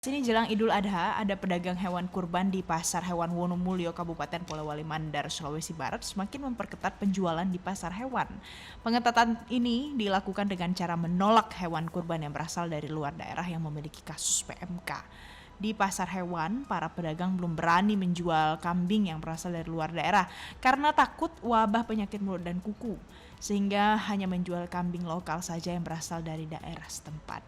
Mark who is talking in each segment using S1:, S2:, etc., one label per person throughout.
S1: Sini jelang Idul Adha, ada pedagang hewan kurban di Pasar Hewan Wonomulyo, Kabupaten Polewali Mandar, Sulawesi Barat semakin memperketat penjualan di pasar hewan. Pengetatan ini dilakukan dengan cara menolak hewan kurban yang berasal dari luar daerah yang memiliki kasus PMK. Di pasar hewan, para pedagang belum berani menjual kambing yang berasal dari luar daerah karena takut wabah penyakit mulut dan kuku, sehingga hanya menjual kambing lokal saja yang berasal dari daerah setempat.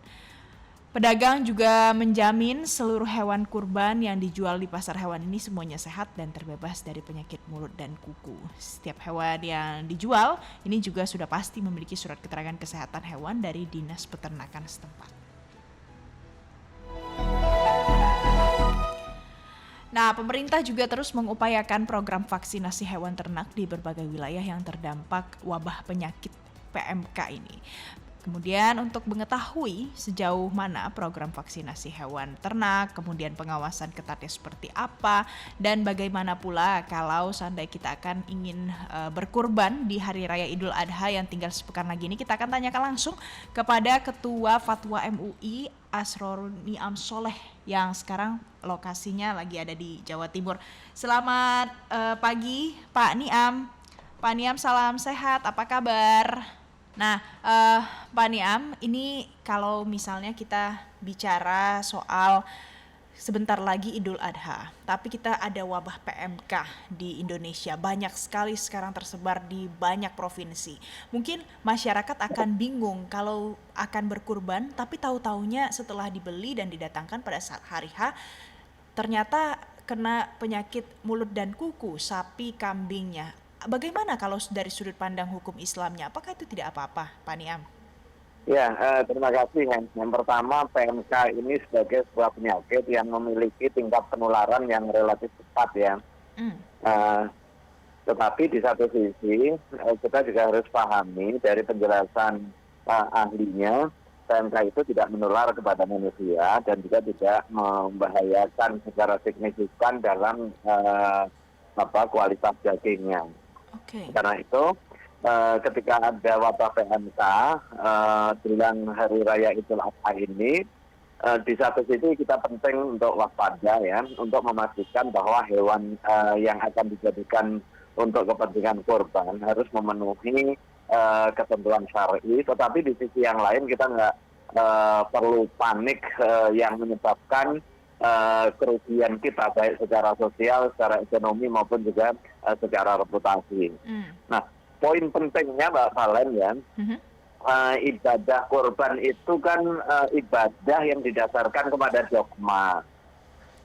S1: Pedagang juga menjamin seluruh hewan kurban yang dijual di pasar hewan ini semuanya sehat dan terbebas dari penyakit mulut dan kuku. Setiap hewan yang dijual ini juga sudah pasti memiliki surat keterangan kesehatan hewan dari Dinas Peternakan setempat. Nah, pemerintah juga terus mengupayakan program vaksinasi hewan ternak di berbagai wilayah yang terdampak wabah penyakit PMK ini. Kemudian untuk mengetahui sejauh mana program vaksinasi hewan ternak, kemudian pengawasan ketatnya seperti apa, dan bagaimana pula kalau seandainya kita akan ingin berkurban di Hari Raya Idul Adha yang tinggal sepekan lagi ini, kita akan tanyakan langsung kepada Ketua Fatwa MUI Asrorun Niam Soleh yang sekarang lokasinya lagi ada di Jawa Timur. Selamat pagi Pak Niam. Pak Niam, salam sehat, apa kabar? Nah, Pak Niam, ini kalau misalnya kita bicara soal sebentar lagi Idul Adha, tapi kita ada wabah PMK di Indonesia, banyak sekali sekarang tersebar di banyak provinsi. Mungkin masyarakat akan bingung kalau akan berkurban, tapi tahu-taunya setelah dibeli dan didatangkan pada saat hari H, ternyata kena penyakit mulut dan kuku, sapi, kambingnya. Bagaimana kalau dari sudut pandang hukum Islamnya? Apakah itu tidak apa-apa, Pak Niam?
S2: Ya, terima kasih. Yang pertama, PMK ini sebagai sebuah penyakit yang memiliki tingkat penularan yang relatif cepat ya.
S1: Hmm.
S2: Eh, Tetapi di satu sisi, kita juga harus pahami dari penjelasan ahlinya, PMK itu tidak menular kepada manusia dan juga tidak membahayakan secara signifikan dalam kualitas dagingnya.
S1: Oke.
S2: Karena itu, ketika ada wabah PMK jelang Hari Raya Idul Adha ini, di satu sisi kita penting untuk waspada ya, untuk memastikan bahwa hewan yang akan dijadikan untuk kepentingan kurban harus memenuhi ketentuan syar'i. Tetapi di sisi yang lain kita nggak perlu panik yang menyebabkan kerugian kita baik secara sosial, secara ekonomi maupun juga secara reputasi. Nah, poin pentingnya Mbak Valen ya, ibadah kurban itu kan ibadah yang didasarkan kepada dogma.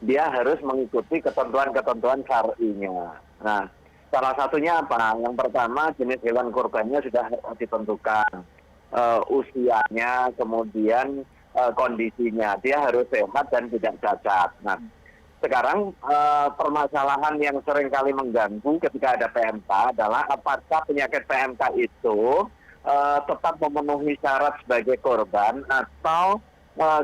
S2: Dia harus mengikuti ketentuan-ketentuan syar'inya. Nah, salah satunya apa? Yang pertama, jenis hewan kurbannya sudah ditentukan, usianya, kemudian kondisinya. Dia harus sehat dan tidak cacat. Nah, sekarang permasalahan yang sering kali mengganggu ketika ada PMK adalah apakah penyakit PMK itu tetap memenuhi syarat sebagai korban atau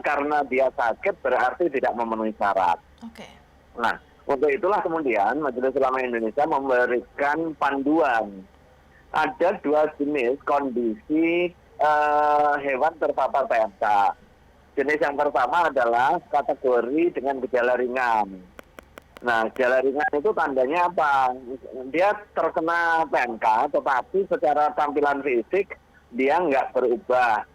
S2: karena dia sakit berarti tidak memenuhi syarat.
S1: Oke.
S2: Nah, untuk itulah kemudian Majelis Ulama Indonesia memberikan panduan. Ada dua jenis kondisi hewan terpapar PMK. Jenis yang pertama adalah kategori dengan gejala ringan. Nah, gejala ringan itu tandanya apa? Dia terkena PMK, tetapi secara tampilan fisik dia nggak berubah.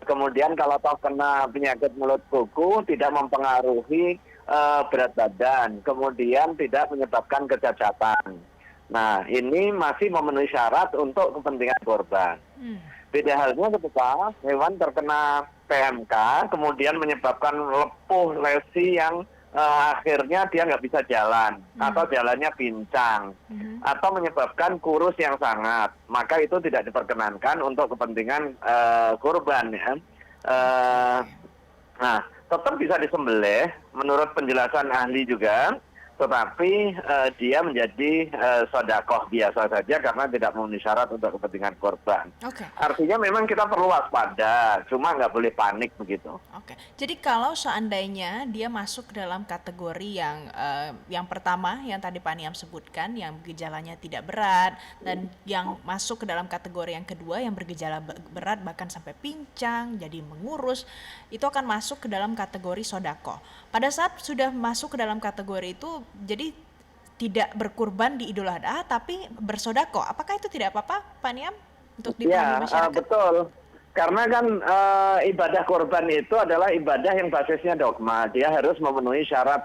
S2: Kemudian kalau toh kena penyakit mulut kuku, tidak mempengaruhi berat badan, kemudian tidak menyebabkan kecacatan. Nah, ini masih memenuhi syarat untuk kepentingan korban. Beda halnya ketika hewan terkena PMK, kemudian menyebabkan lepuh lesi yang akhirnya dia nggak bisa jalan, atau jalannya pincang, atau menyebabkan kurus yang sangat, maka itu tidak diperkenankan untuk kepentingan kurban ya. Nah, tetap bisa disembelih menurut penjelasan ahli juga, tetapi dia menjadi sodakoh biasa saja karena tidak memenuhi syarat untuk kepentingan korban.
S1: Oke.
S2: Artinya memang kita perlu waspada, cuma nggak boleh panik begitu.
S1: Oke, jadi kalau seandainya dia masuk dalam kategori yang pertama yang tadi Pak Niam sebutkan, yang gejalanya tidak berat, dan yang masuk ke dalam kategori yang kedua yang bergejala berat bahkan sampai pincang, jadi mengurus, itu akan masuk ke dalam kategori sodako. Pada saat sudah masuk ke dalam kategori itu, jadi tidak berkurban di Idul Adha, tapi bersodako. Apakah itu tidak apa-apa, Pak Niam, untuk dipahami masyarakat?
S2: Betul. Karena kan ibadah kurban itu adalah ibadah yang basisnya dogma. Dia harus memenuhi syarat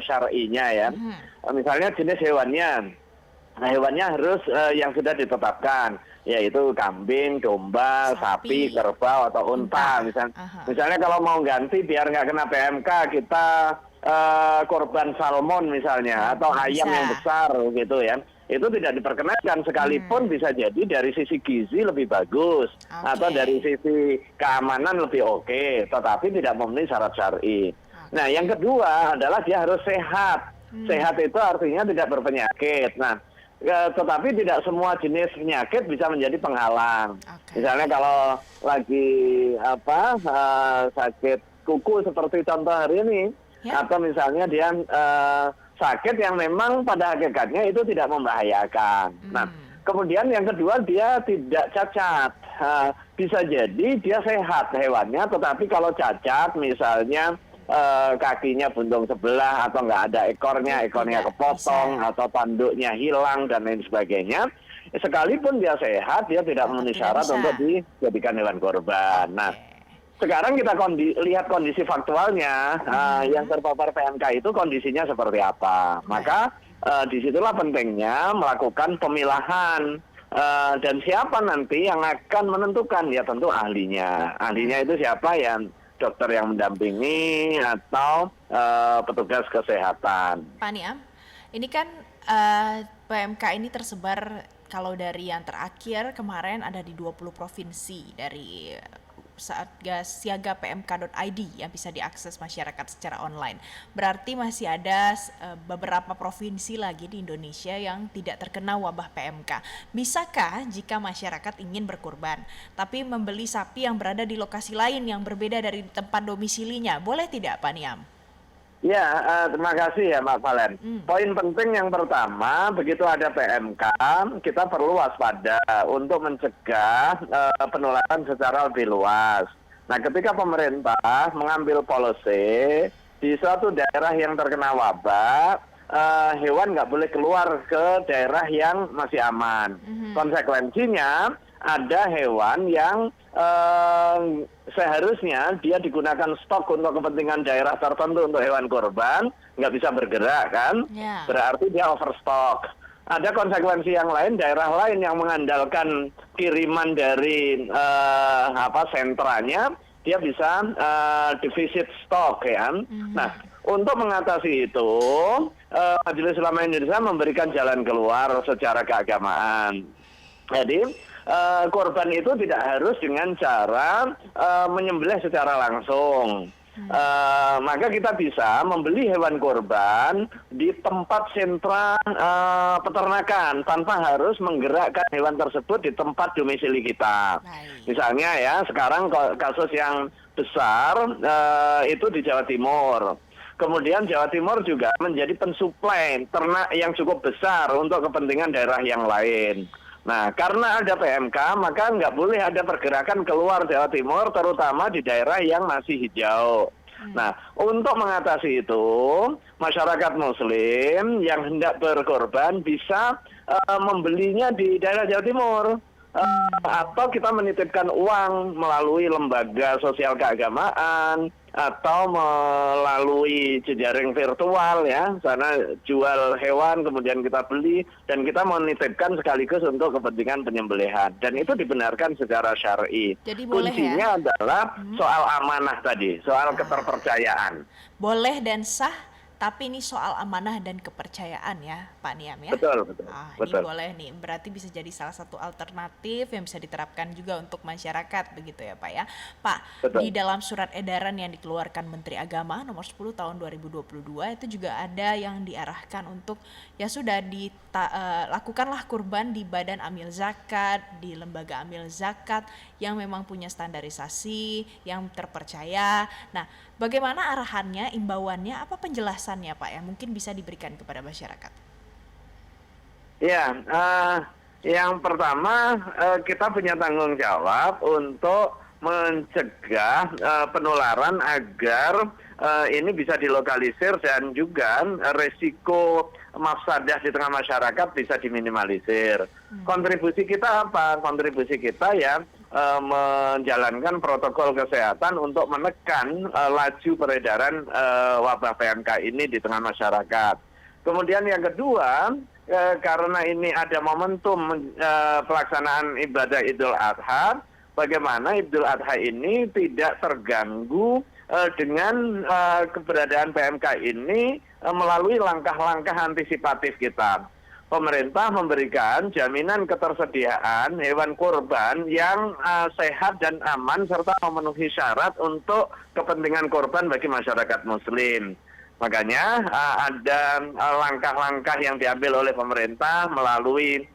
S2: syar'inya ya. Misalnya jenis hewannya. Nah, hewannya harus yang sudah ditetapkan, yaitu kambing, domba, sapi, kerbau, atau unta. Misalnya kalau mau ganti biar nggak kena PMK, kita korban salmon misalnya, atau ayam yang besar gitu ya. Itu tidak diperkenankan, sekalipun bisa jadi dari sisi gizi lebih bagus, atau dari sisi keamanan lebih oke, tetapi tidak memenuhi syarat syar'i. Nah, yang kedua adalah dia harus sehat. Sehat itu artinya tidak berpenyakit. Nah, tetapi tidak semua jenis penyakit bisa menjadi penghalang. Misalnya kalau lagi sakit kuku seperti contoh hari ini, atau misalnya dia sakit yang memang pada hakikatnya itu tidak membahayakan. Nah, kemudian yang kedua dia tidak cacat. Bisa jadi dia sehat hewannya, tetapi kalau cacat misalnya kakinya buntung sebelah, atau nggak ada ekornya kepotong, atau tanduknya hilang dan lain sebagainya, sekalipun dia sehat, dia tidak memenuhi syarat untuk dijadikan hewan kurban. Nah, sekarang kita lihat kondisi faktualnya, yang terpapar PMK itu kondisinya seperti apa. Maka disitulah pentingnya melakukan pemilahan. Dan siapa nanti yang akan menentukan? Ya tentu ahlinya. Ahlinya itu siapa? Yang dokter yang mendampingi atau petugas kesehatan.
S1: Pak Niam, ini kan PMK ini tersebar, kalau dari yang terakhir kemarin ada di 20 provinsi dari Satgas Siaga PMK.id yang bisa diakses masyarakat secara online. Berarti masih ada beberapa provinsi lagi di Indonesia yang tidak terkena wabah PMK. Bisakah jika masyarakat ingin berkurban, tapi membeli sapi yang berada di lokasi lain yang berbeda dari tempat domisilinya? Boleh tidak, Pak Niam?
S2: Ya, terima kasih ya Mbak Valen. Poin penting yang pertama, begitu ada PMK, kita perlu waspada untuk mencegah penularan secara lebih luas. Nah, ketika pemerintah mengambil policy di suatu daerah yang terkena wabah, hewan nggak boleh keluar ke daerah yang masih aman. Konsekuensinya, ada hewan yang seharusnya dia digunakan stok untuk kepentingan daerah tertentu untuk hewan kurban, nggak bisa bergerak kan? Berarti dia overstock. Ada konsekuensi yang lain, daerah lain yang mengandalkan kiriman dari sentranya, dia bisa defisit stok ya. Nah, untuk mengatasi itu, Majelis Ulama Indonesia memberikan jalan keluar secara keagamaan. Jadi korban itu tidak harus dengan cara menyembelih secara langsung. Maka kita bisa membeli hewan kurban di tempat sentra peternakan tanpa harus menggerakkan hewan tersebut di tempat domisili kita. Misalnya ya, sekarang kasus yang besar itu di Jawa Timur. Kemudian Jawa Timur juga menjadi pensuplai ternak yang cukup besar untuk kepentingan daerah yang lain. Nah, karena ada PMK, maka nggak boleh ada pergerakan keluar Jawa Timur, terutama di daerah yang masih hijau. Nah, untuk mengatasi itu, masyarakat Muslim yang hendak berkorban bisa membelinya di daerah Jawa Timur. Atau kita menitipkan uang melalui lembaga sosial keagamaan, atau melalui jejaring virtual ya, sana jual hewan kemudian kita beli dan kita menitipkan sekaligus untuk kepentingan penyembelihan, dan itu dibenarkan secara syar'i.
S1: Jadi boleh
S2: kuncinya adalah soal amanah tadi, soal keterpercayaan.
S1: Boleh dan sah, tapi ini soal amanah dan kepercayaan ya Pak Niam ya.
S2: Betul, betul,
S1: Ini
S2: betul.
S1: boleh nih, berarti bisa jadi salah satu alternatif yang bisa diterapkan juga untuk masyarakat begitu ya Pak ya. Pak, di
S2: Betul.
S1: dalam surat edaran yang dikeluarkan Menteri Agama nomor 10 tahun 2022 itu juga ada yang diarahkan untuk ya sudah lakukanlah kurban di badan amil zakat, di lembaga amil zakat yang memang punya standarisasi, yang terpercaya. Nah, bagaimana arahannya, imbauannya, apa penjelasannya Pak ya? Mungkin bisa diberikan kepada masyarakat.
S2: Ya, yang pertama kita punya tanggung jawab untuk mencegah penularan agar ini bisa dilokalisir dan juga resiko mafsadah di tengah masyarakat bisa diminimalisir. Kontribusi kita apa? Kontribusi kita ya menjalankan protokol kesehatan untuk menekan laju peredaran wabah PMK ini di tengah masyarakat. Kemudian yang kedua, karena ini ada momentum pelaksanaan ibadah Idul Adha, bagaimana Idul Adha ini tidak terganggu dengan keberadaan PMK ini melalui langkah-langkah antisipatif kita. Pemerintah memberikan jaminan ketersediaan hewan kurban yang sehat dan aman serta memenuhi syarat untuk kepentingan kurban bagi masyarakat Muslim. Makanya ada langkah-langkah yang diambil oleh pemerintah melalui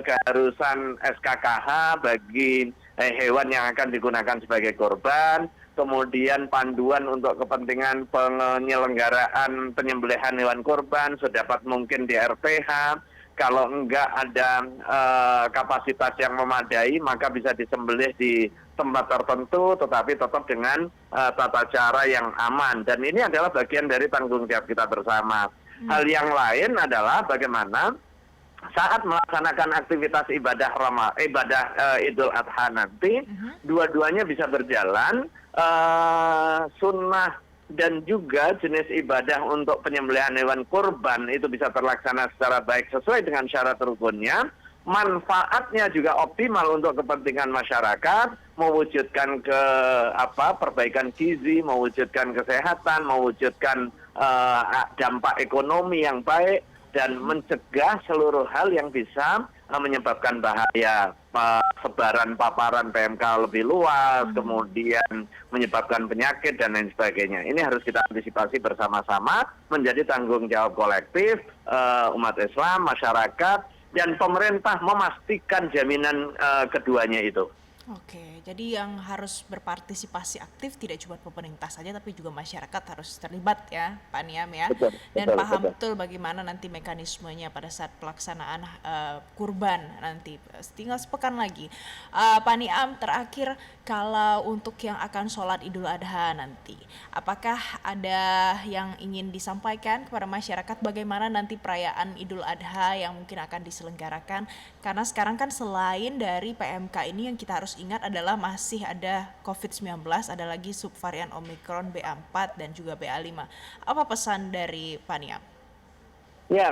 S2: keharusan SKKH bagi hewan yang akan digunakan sebagai korban, kemudian panduan untuk kepentingan penyelenggaraan penyembelihan hewan korban sedapat mungkin di RPH. Kalau enggak ada kapasitas yang memadai, maka bisa disembelih di tempat tertentu, tetapi tetap dengan tata cara yang aman. Dan ini adalah bagian dari tanggung jawab kita bersama. Hal yang lain adalah bagaimana saat melaksanakan aktivitas ibadah Idul Adha nanti, dua-duanya bisa berjalan, sunnah dan juga jenis ibadah untuk penyembelihan hewan kurban itu bisa terlaksana secara baik sesuai dengan syarat rukunnya. Manfaatnya juga optimal untuk kepentingan masyarakat, mewujudkan perbaikan gizi, mewujudkan kesehatan, mewujudkan dampak ekonomi yang baik, dan mencegah seluruh hal yang bisa menyebabkan bahaya sebaran paparan PMK lebih luas, kemudian menyebabkan penyakit dan lain sebagainya. Ini harus kita antisipasi bersama-sama, menjadi tanggung jawab kolektif umat Islam, masyarakat, dan pemerintah memastikan jaminan keduanya itu.
S1: Oke, jadi yang harus berpartisipasi aktif tidak cuma pemerintah saja, tapi juga masyarakat harus terlibat ya, Pak Niam ya.
S2: Betul,
S1: Dan
S2: betul,
S1: paham
S2: betul.
S1: betul bagaimana nanti mekanismenya pada saat pelaksanaan kurban nanti. Tinggal sepekan lagi. Pak Niam, terakhir kalau untuk yang akan sholat Idul Adha nanti, apakah ada yang ingin disampaikan kepada masyarakat bagaimana nanti perayaan Idul Adha yang mungkin akan diselenggarakan? Karena sekarang kan selain dari PMK ini yang kita harus ingat adalah masih ada COVID-19, ada lagi subvarian Omicron BA4 dan juga BA5. Apa pesan dari Pak Niam?
S2: Ya,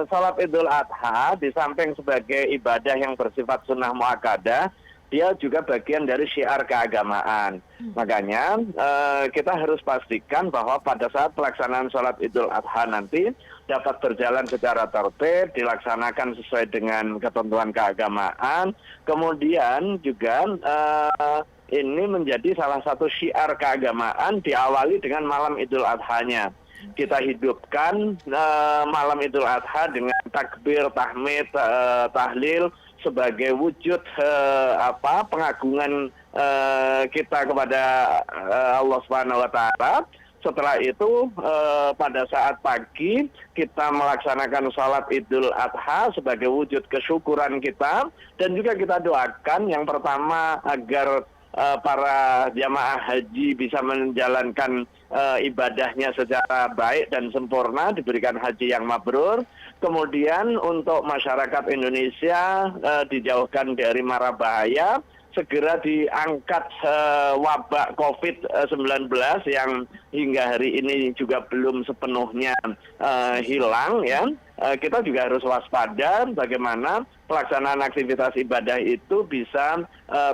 S2: salat Idul Adha di samping sebagai ibadah yang bersifat sunnah muakkadah, dia juga bagian dari syiar keagamaan. Makanya kita harus pastikan bahwa pada saat pelaksanaan salat Idul Adha nanti dapat berjalan secara tertib, dilaksanakan sesuai dengan ketentuan keagamaan. Kemudian juga ini menjadi salah satu syiar keagamaan diawali dengan malam Idul Adha-nya. Kita hidupkan malam Idul Adha dengan takbir, tahmid, tahlil sebagai wujud pengagungan kita kepada Allah Subhanahu wa taala. Setelah itu pada saat pagi kita melaksanakan salat Idul Adha sebagai wujud kesyukuran kita, dan juga kita doakan yang pertama agar para jamaah haji bisa menjalankan ibadahnya secara baik dan sempurna, diberikan haji yang mabrur. Kemudian untuk masyarakat Indonesia dijauhkan dari mara bahaya, segera diangkat wabah COVID-19 yang hingga hari ini juga belum sepenuhnya hilang ya. Kita juga harus waspada bagaimana pelaksanaan aktivitas ibadah itu bisa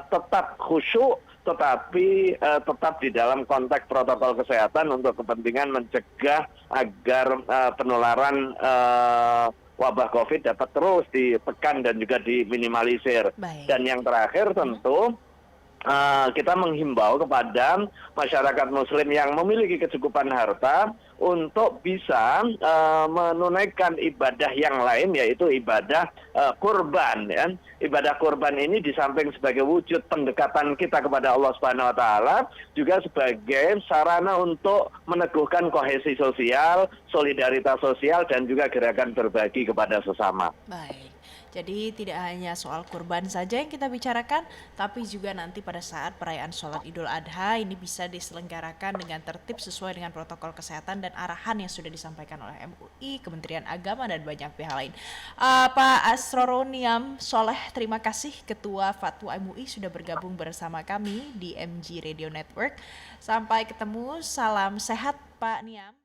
S2: tetap khusyuk tetapi tetap di dalam konteks protokol kesehatan untuk kepentingan mencegah agar penularan wabah COVID dapat terus ditekan dan juga diminimalisir.
S1: Baik.
S2: Dan yang terakhir tentu kita menghimbau kepada masyarakat muslim yang memiliki kecukupan harta untuk bisa menunaikan ibadah yang lain, yaitu ibadah kurban. Ya. Ibadah kurban ini di samping sebagai wujud pendekatan kita kepada Allah Subhanahu wa taala, juga sebagai sarana untuk meneguhkan kohesi sosial, solidaritas sosial, dan juga gerakan berbagi kepada sesama.
S1: Baik. Jadi tidak hanya soal kurban saja yang kita bicarakan, tapi juga nanti pada saat perayaan sholat Idul Adha ini bisa diselenggarakan dengan tertib sesuai dengan protokol kesehatan dan arahan yang sudah disampaikan oleh MUI, Kementerian Agama, dan banyak pihak lain. Pak Asroruniam Soleh, terima kasih Ketua Fatwa MUI sudah bergabung bersama kami di MG Radio Network. Sampai ketemu, salam sehat Pak Niam.